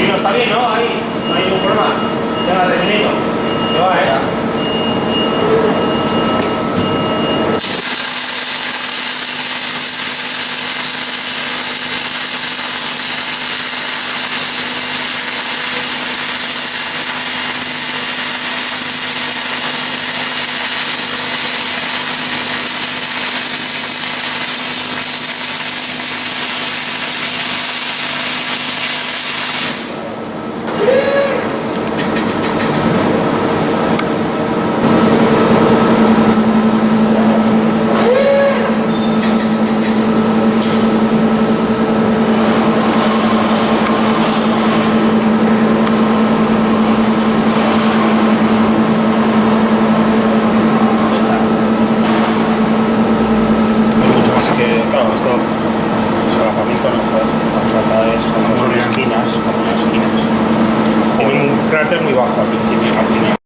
no está bien, ¿no? Ahí, no hay ningún problema. Ya la terminito. Que va, que, claro, esto solapamiento no, joder, la falta es como son esquinas, Tiene un cráter muy bajo al principio, al final.